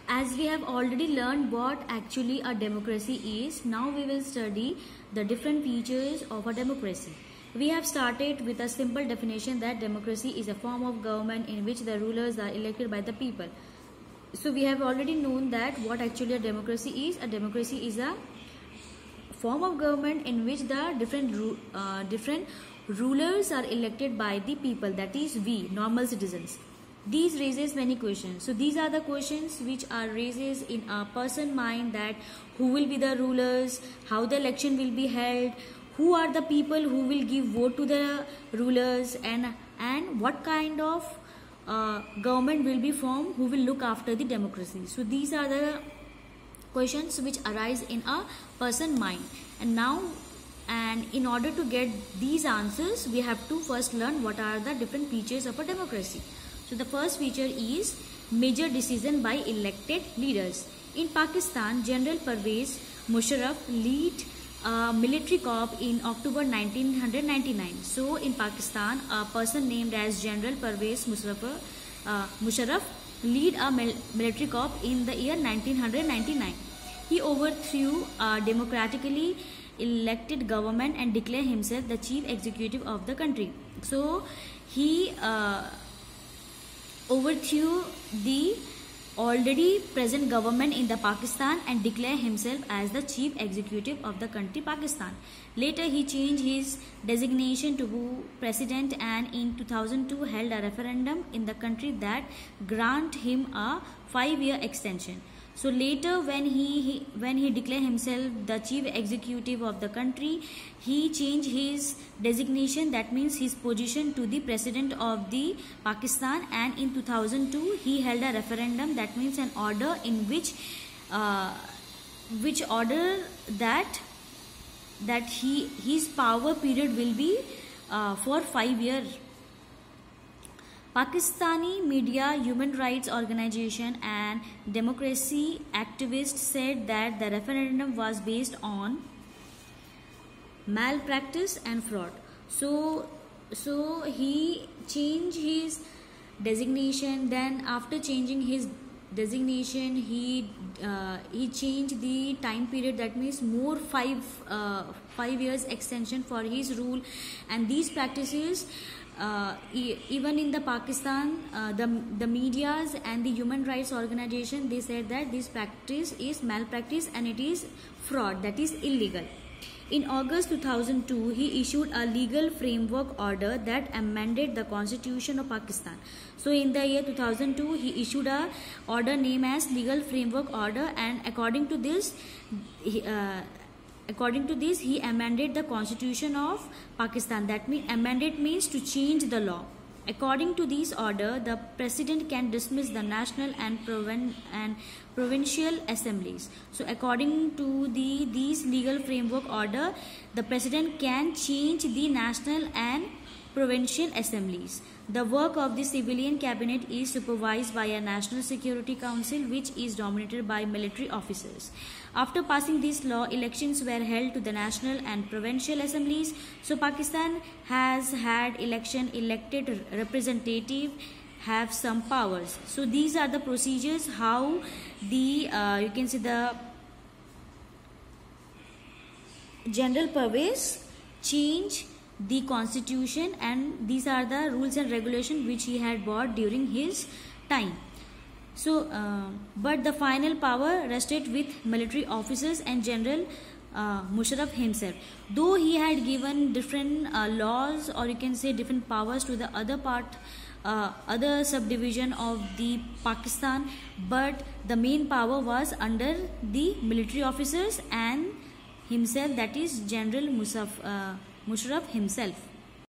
as we have already learned what actually a democracy is, now we will study the different features of a democracy. We have started with a simple definition that democracy is a form of government in which the rulers are elected by the people. So we have already known that what actually a democracy is. A democracy is a form of government in which the different rulers are elected by the people, that is we, normal citizens. These raises many questions. So these are the questions which are raises in a person mind, that who will be the rulers, how the election will be held, who are the people who will give vote to the rulers, and what kind of government will be formed who will look after the democracy. So these are the questions which arise in a person mind. And in order to get these answers, we have to first learn what are the different features of a democracy. So the first feature is major decision by elected leaders. In Pakistan, General Pervez Musharraf lead a military coup in October 1999. So in Pakistan, a person named as General Pervez Musharraf lead a military coup in the year 1999. He overthrew a democratically elected government and declared himself the chief executive of the country. So he overthrew the already present government in the Pakistan and declared himself as the chief executive of the country Pakistan. Later he changed his designation to president, and in 2002 held a referendum in the country that grant him a 5-year extension. So later when he declared himself the chief executive of the country, he changed his designation, that means his position, to the president of the Pakistan, and in 2002 he held a referendum, that means an order in which order that his power period will be for 5 years. Pakistani media, human rights organization and democracy activists said that the referendum was based on malpractice and fraud. So he changed his designation. Then after changing his designation, he changed the time period, that means more 5 years extension for his rule. And these practices, even in the Pakistan, the medias and the human rights organization, they said that this practice is malpractice and it is fraud, that is illegal. In August 2002, he issued a legal framework order that amended the constitution of Pakistan. So in the year 2002, he issued a order named as legal framework order, and according to this he amended the constitution of Pakistan. That means amended means to change the law. According to this order, the president can dismiss the national and provincial assemblies. So according to these legal framework order, the president can change the national and provincial assemblies. The work of the civilian cabinet is supervised by a National Security Council, which is dominated by military officers. After passing this law, elections were held to the national and provincial assemblies. So Pakistan has had elected representative have some powers. So these are the procedures how the you can see the General Pervez change the constitution, and these are the rules and regulations which he had brought during his time. So but the final power rested with military officers and General Musharraf himself. Though he had given different laws, or you can say different powers, to the other subdivision of the Pakistan, but the main power was under the military officers and himself, that is General Musharraf himself.